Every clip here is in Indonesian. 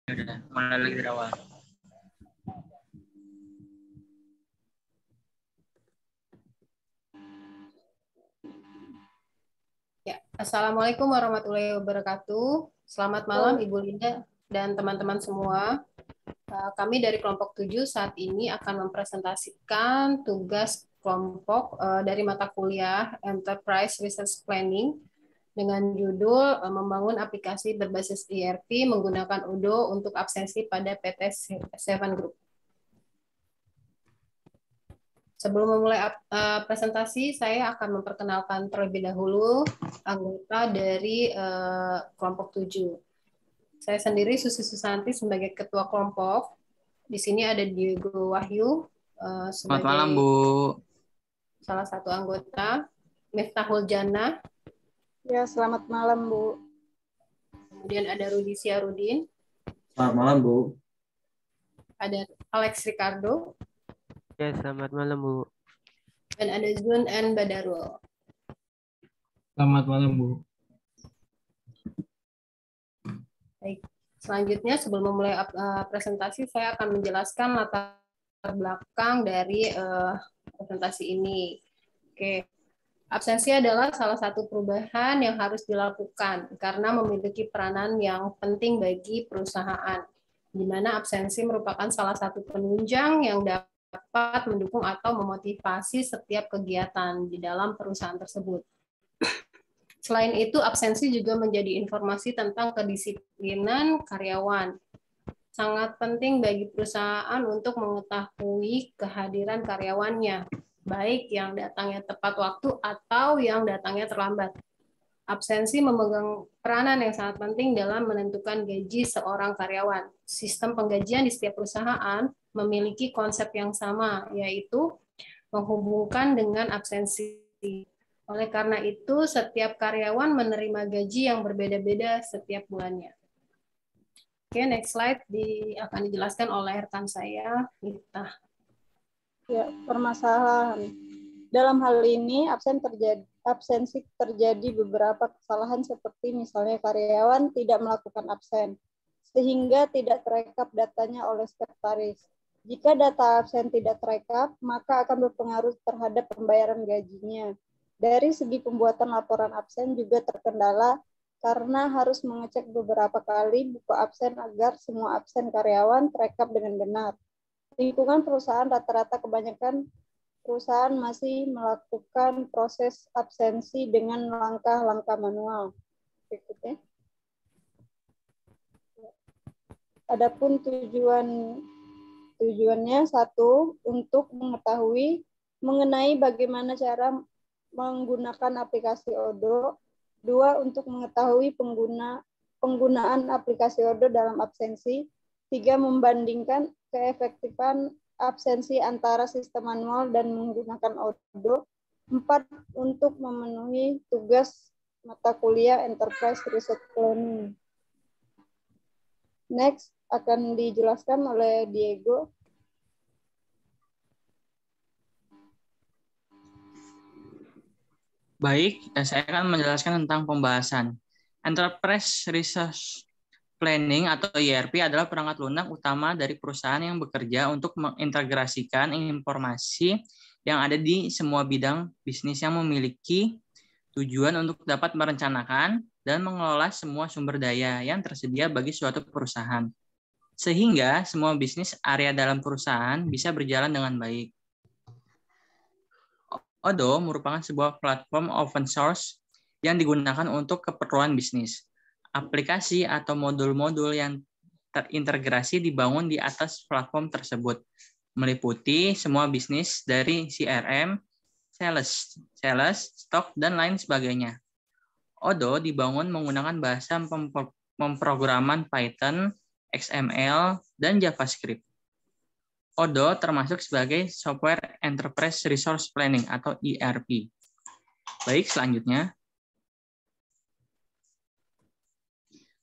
Udah, mulai lagi dari awal. Ya, Assalamualaikum warahmatullahi wabarakatuh. Selamat malam Ibu Linda dan teman-teman semua. Kami dari kelompok 7 saat ini akan mempresentasikan tugas kelompok dari mata kuliah Enterprise Resource Planning dengan judul membangun aplikasi berbasis ERP menggunakan Odoo untuk absensi pada PT Seven Group. Sebelum memulai presentasi, saya akan memperkenalkan terlebih dahulu anggota dari kelompok 7. Saya sendiri Susi Susanti sebagai ketua kelompok. Di sini ada Diego Wahyu Selamat malam, sebagai Bu. salah satu anggota, Miftahul Jannah. Ya, selamat malam, Bu. Kemudian ada Rudi Siarudin. Selamat malam, Bu. Ada Alex Ricardo. Ya, selamat malam, Bu. Dan ada Zun N. Badarul. Selamat malam, Bu. Baik. Selanjutnya, sebelum memulai presentasi, saya akan menjelaskan latar belakang dari presentasi ini. Oke. Absensi adalah salah satu perubahan yang harus dilakukan karena memiliki peranan yang penting bagi perusahaan, di mana absensi merupakan salah satu penunjang yang dapat mendukung atau memotivasi setiap kegiatan di dalam perusahaan tersebut. Selain itu, absensi juga menjadi informasi tentang kedisiplinan karyawan. Sangat penting bagi perusahaan untuk mengetahui kehadiran karyawannya, baik yang datangnya tepat waktu atau yang datangnya terlambat. Absensi memegang peranan yang sangat penting dalam menentukan gaji seorang karyawan. Sistem penggajian di setiap perusahaan memiliki konsep yang sama, yaitu menghubungkan dengan absensi. Oleh karena itu, setiap karyawan menerima gaji yang berbeda-beda setiap bulannya. Oke, next slide akan dijelaskan oleh rekan saya, Miftah. Ya, permasalahan. Dalam hal ini, absensi terjadi beberapa kesalahan seperti misalnya karyawan tidak melakukan absen, sehingga tidak terekap datanya oleh sekretaris. Jika data absen tidak terekap, maka akan berpengaruh terhadap pembayaran gajinya. Dari segi pembuatan laporan absen juga terkendala karena harus mengecek beberapa kali buku absen agar semua absen karyawan terekap dengan benar. Lingkungan perusahaan rata-rata kebanyakan perusahaan masih melakukan proses absensi dengan langkah-langkah manual. Berikutnya. Adapun tujuannya satu, untuk mengetahui mengenai bagaimana cara menggunakan aplikasi Odoo. Dua, untuk mengetahui penggunaan aplikasi Odoo dalam absensi. Tiga, membandingkan keefektifan absensi antara sistem manual dan menggunakan Odoo. 4, untuk memenuhi tugas mata kuliah Enterprise Resource Planning. Next, akan dijelaskan oleh Diego. Baik, saya akan menjelaskan tentang pembahasan. Enterprise Resource Planning atau ERP adalah perangkat lunak utama dari perusahaan yang bekerja untuk mengintegrasikan informasi yang ada di semua bidang bisnis yang memiliki tujuan untuk dapat merencanakan dan mengelola semua sumber daya yang tersedia bagi suatu perusahaan, sehingga semua bisnis area dalam perusahaan bisa berjalan dengan baik. Odoo merupakan sebuah platform open source yang digunakan untuk keperluan bisnis. Aplikasi atau modul-modul yang terintegrasi dibangun di atas platform tersebut, meliputi semua bisnis dari CRM, sales, stok, dan lain sebagainya. Odoo dibangun menggunakan bahasa pemrograman Python, XML, dan JavaScript. Odoo termasuk sebagai Software Enterprise Resource Planning atau ERP. Baik, selanjutnya.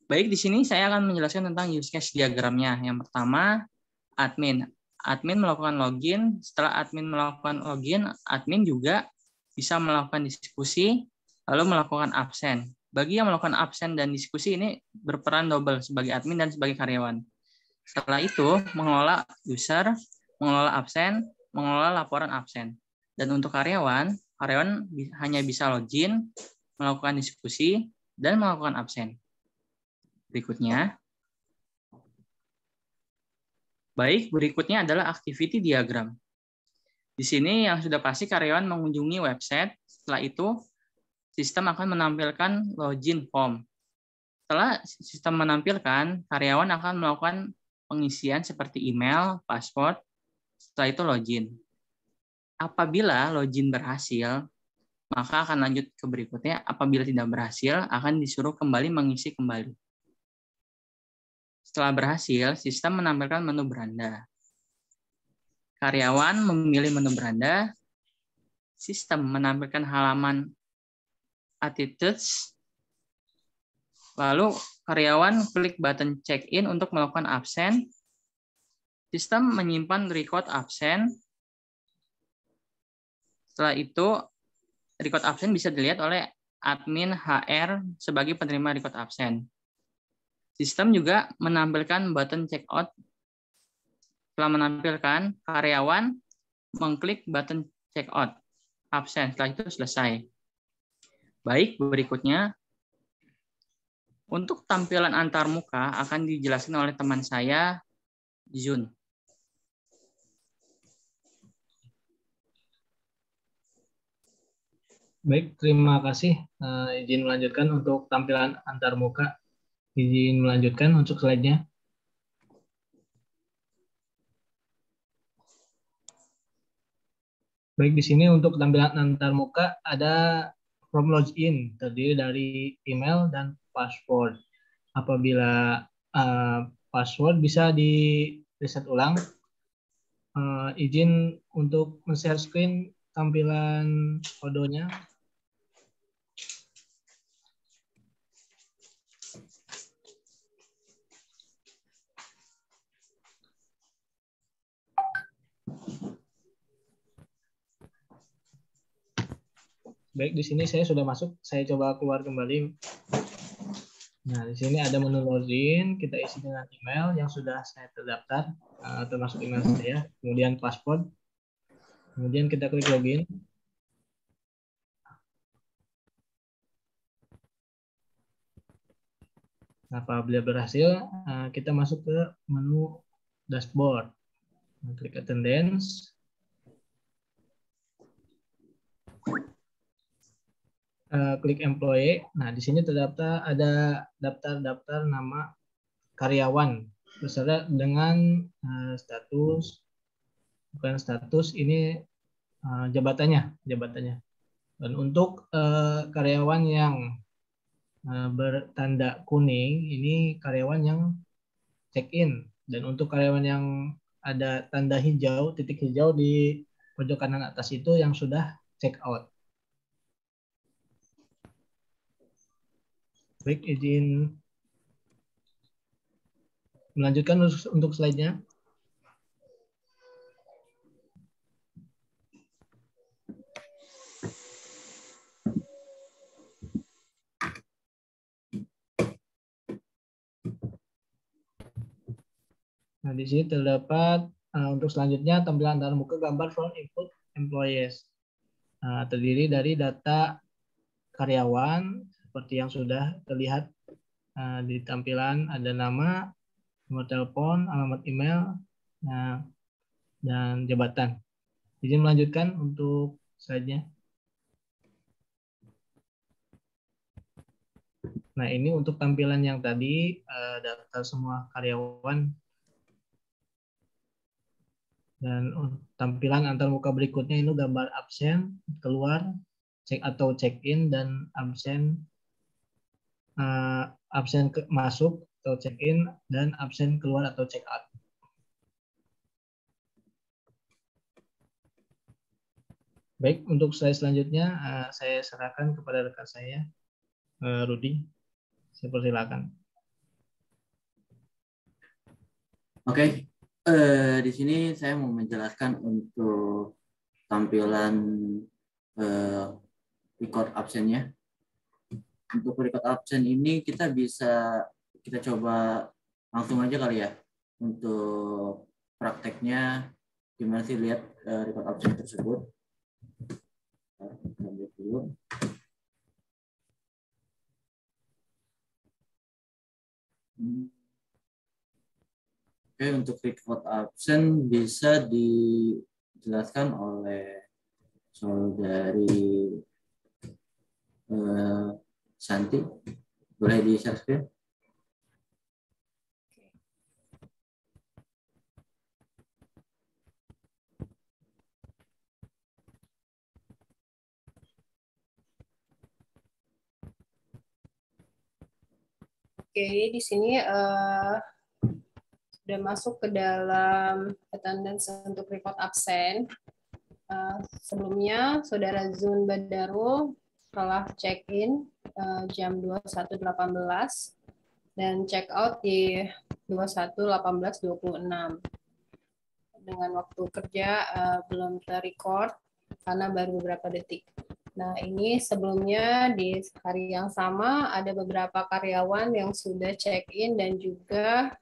Baik, di sini saya akan menjelaskan tentang use case diagramnya. Yang pertama, admin. Admin melakukan login. Setelah admin melakukan login, admin juga bisa melakukan diskusi, lalu melakukan absen. Bagi yang melakukan absen dan diskusi ini berperan double sebagai admin dan sebagai karyawan. Setelah itu, mengelola user, mengelola absen, mengelola laporan absen. Dan untuk karyawan hanya bisa login, melakukan diskusi, dan melakukan absen. Berikutnya adalah activity diagram. Di sini yang sudah pasti karyawan mengunjungi website. Setelah itu, sistem akan menampilkan login form. Setelah sistem menampilkan, karyawan akan melakukan pengisian seperti email, password, setelah itu login. Apabila login berhasil, maka akan lanjut ke berikutnya. Apabila tidak berhasil, akan disuruh kembali mengisi kembali. Setelah berhasil, sistem menampilkan menu beranda. Karyawan memilih menu beranda, sistem menampilkan halaman attitudes, lalu karyawan klik button check-in untuk melakukan absen, sistem menyimpan record absen. Setelah itu, record absen bisa dilihat oleh admin HR sebagai penerima record absen. Sistem juga menampilkan button check-out. Setelah menampilkan, karyawan mengklik button check-out absen. Setelah itu selesai. Baik, berikutnya untuk tampilan antarmuka akan dijelaskan oleh teman saya, Jun. Baik, terima kasih. Izin melanjutkan untuk tampilan antarmuka. Izin melanjutkan untuk slide-nya. Baik, di sini untuk tampilan antarmuka ada form login, terdiri dari email dan password. Apabila password bisa di-reset ulang, izin untuk men-share screen tampilan kodenya. Baik, di sini saya sudah masuk. Saya coba keluar kembali. Nah, di sini ada menu login. Kita isi dengan email yang sudah saya terdaftar, termasuk email saya. Kemudian password. Kemudian kita klik login. Nah, apabila berhasil, kita masuk ke menu dashboard. Klik attendance. Klik employee. Nah, di sini terdaftar ada daftar nama karyawan beserta dengan status, bukan status, ini jabatannya. Dan untuk karyawan yang bertanda kuning, ini karyawan yang check-in. Dan untuk karyawan yang ada tanda hijau, titik hijau di pojok kanan atas itu yang sudah check out. Baik, izin melanjutkan untuk slide-nya. Nah, di sini terdapat untuk selanjutnya tampilan antarmuka gambar from input employees. Terdiri dari data karyawan seperti yang sudah terlihat di tampilan, ada nama, nomor telepon, alamat email, dan jabatan. Izin melanjutkan untuk slide-nya. Nah, ini untuk tampilan yang tadi, daftar semua karyawan. Dan tampilan antarmuka berikutnya ini gambar absen, keluar, check atau check-in, dan absen masuk atau check-in, dan absen keluar atau check-out. Baik, untuk slide selanjutnya saya serahkan kepada rekan saya, Rudi. Saya persilakan. Oke, di sini saya mau menjelaskan untuk tampilan record absennya. Untuk record absen ini kita coba langsung aja kali ya. untuk prakteknya gimana sih, lihat record absen tersebut. Ambil dulu. Oke, untuk record absen bisa dijelaskan oleh saudari Santi. Boleh di-share screen? Oke, di sini sudah masuk ke dalam attendance untuk record absen. Sebelumnya, Saudara Zun Badaro telah check-in jam 21.18 dan check-out di 21.18.26. Dengan waktu kerja belum ter-record karena baru beberapa detik. Nah, ini sebelumnya di hari yang sama ada beberapa karyawan yang sudah check-in dan juga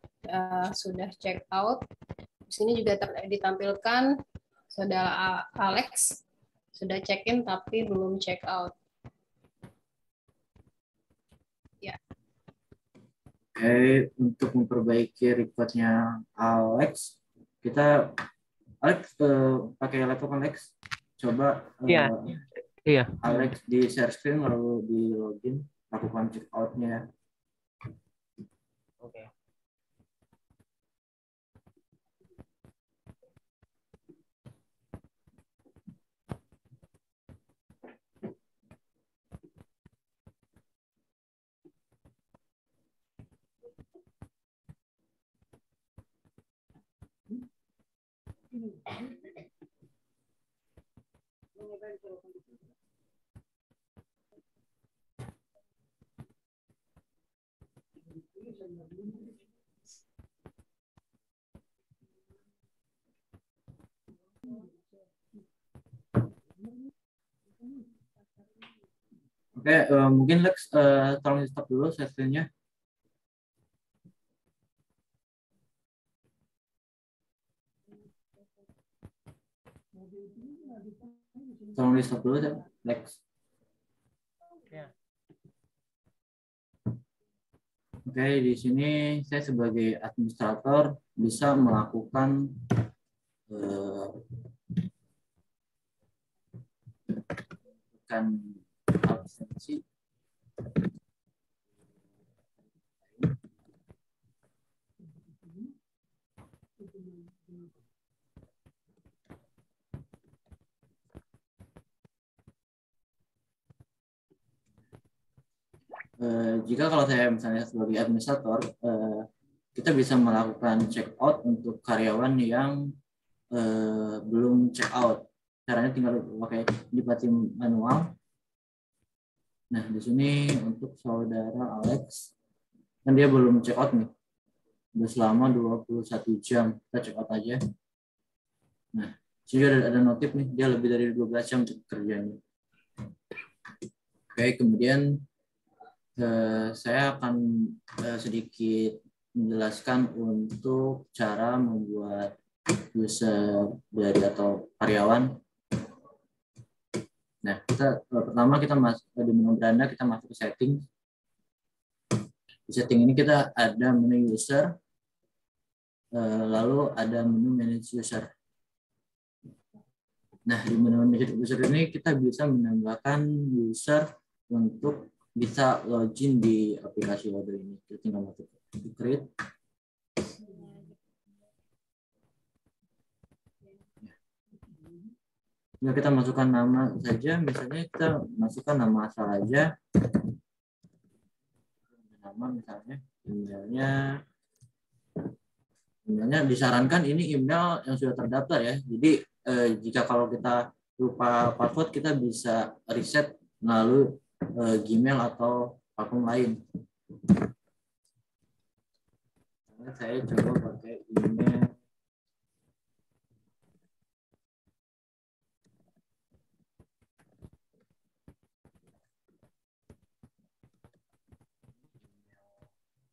sudah check-out. Di sini juga ditampilkan Saudara Alex sudah check-in tapi belum check-out. Ya. Oke, untuk memperbaiki recordnya Alex, Alex pakai laptop Alex. Coba Iya. Alex di share screen lalu di login, lakukan check out-nya. Oke. Oke, mungkin Lex tolong di stop dulu share screen-nya. Tolong di stop dulu, Lex. Oke, di sini saya sebagai administrator bisa melakukan absensi. Jika kalau saya misalnya sebagai administrator, kita bisa melakukan check out untuk karyawan yang belum check out. Caranya tinggal pakai dipati manual. Nah, di sini untuk saudara Alex, kan dia belum check out nih. Udah selama 21 jam, kita check out aja. Nah, sini ada notif nih, dia lebih dari 12 jam kerjanya. Oke, kemudian saya akan sedikit menjelaskan untuk cara membuat user dari atau karyawan. Nah, pertama kita masuk di menu beranda, kita masuk ke setting. Di setting ini kita ada menu user, lalu ada menu manage user. Nah, di menu manage user ini kita bisa menambahkan user untuk bisa login di aplikasi Odoo ini. Kita tinggal masuk ke create. Ya, kita masukkan nama saja, misalnya kita masukkan nama asal aja. Nama misalnya, emailnya disarankan ini email yang sudah terdaftar ya. Jadi jika kalau kita lupa password, kita bisa reset melalui Gmail atau platform lain. Saya coba pakai email.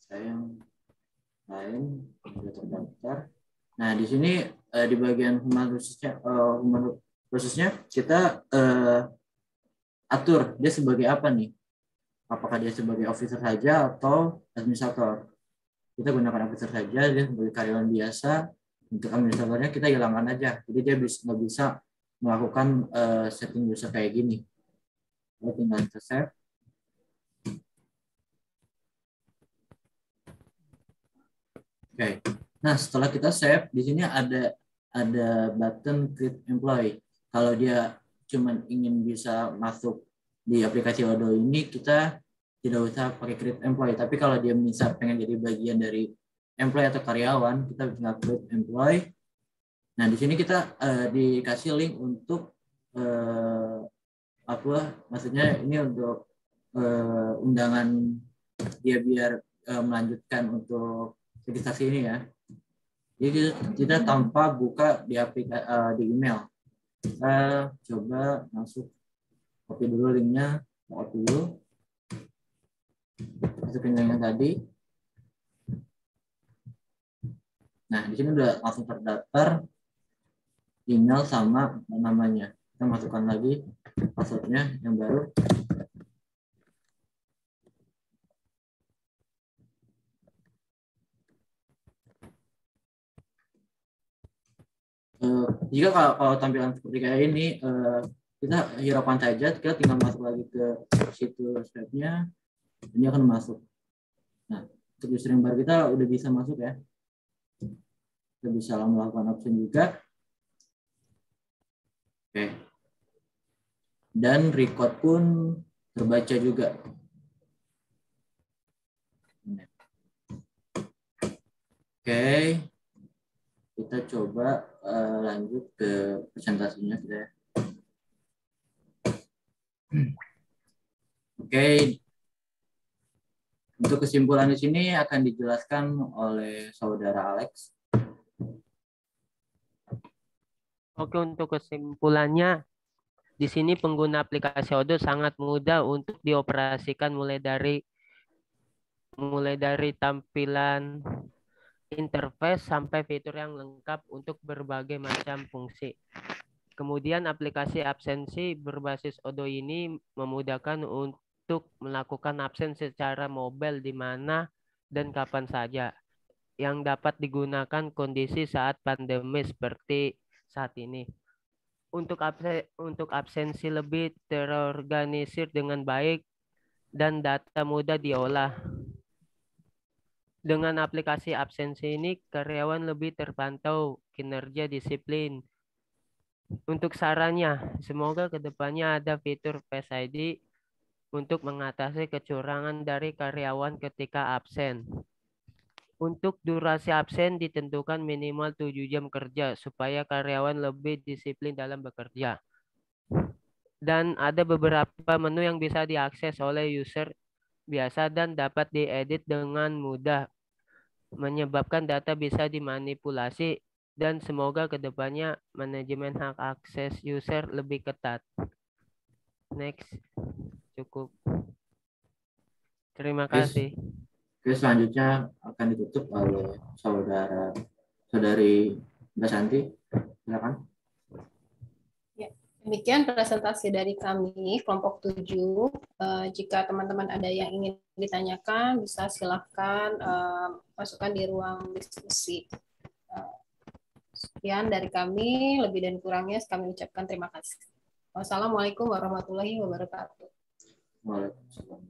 Saya yang lain sudah terdaftar. Nah, di sini di bagian human resource-nya kita atur dia sebagai apa nih? Apakah dia sebagai officer saja atau administrator? Kita gunakan officer saja, dia sebagai karyawan biasa. Untuk administratornya kita hilangkan aja. Jadi dia nggak bisa melakukan setting user kayak gini. Kita tinggal save. Oke. Nah, setelah kita save, di sini ada button create employee. Kalau dia cuman ingin bisa masuk di aplikasi Odoo ini, kita tidak usah pakai create employee. Tapi kalau dia bisa pengen jadi bagian dari employee atau karyawan, kita bisa create employee. Nah, di sini kita dikasih link untuk maksudnya ini untuk undangan dia biar melanjutkan untuk registrasi ini ya. Jadi kita tanpa buka di di email. Kita coba masuk, copy dulu linknya, copy dulu. Masukin link yang tadi. Nah, di sini udah langsung terdaftar email sama namanya. Kita masukkan lagi passwordnya yang baru. Jika kalau tampilan seperti kayak ini, kita hiraukan saja, kita tinggal masuk lagi ke situs webnya, ini akan masuk. Nah, untuk user yang baru kita udah bisa masuk ya. Kita bisa melakukan option juga. Oke. Dan record pun terbaca juga. Oke. Kita coba lanjut ke presentasinya sudah. Oke. Untuk kesimpulan di sini akan dijelaskan oleh saudara Alex. Oke, untuk kesimpulannya, di sini pengguna aplikasi Odoo sangat mudah untuk dioperasikan mulai dari tampilan interface sampai fitur yang lengkap untuk berbagai macam fungsi. Kemudian aplikasi absensi berbasis Odoo ini memudahkan untuk melakukan absen secara mobile di mana dan kapan saja, yang dapat digunakan kondisi saat pandemi seperti saat ini. Untuk absensi lebih terorganisir dengan baik dan data mudah diolah. Dengan aplikasi absensi ini, karyawan lebih terpantau kinerja disiplin. Untuk sarannya, semoga kedepannya ada fitur Face ID untuk mengatasi kecurangan dari karyawan ketika absen. Untuk durasi absen ditentukan minimal 7 jam kerja supaya karyawan lebih disiplin dalam bekerja. Dan ada beberapa menu yang bisa diakses oleh user biasa dan dapat diedit dengan mudah, menyebabkan data bisa dimanipulasi, dan semoga kedepannya manajemen hak akses user lebih ketat. Next, cukup. Terima kasih. Oke, selanjutnya akan ditutup oleh saudari Mbak Santi. Silakan. Demikian presentasi dari kami, kelompok 7. Jika teman-teman ada yang ingin ditanyakan, bisa silakan masukkan di ruang diskusi. Sekian dari kami, lebih dan kurangnya kami ucapkan terima kasih. Wassalamualaikum warahmatullahi wabarakatuh. Waalaikumsalam.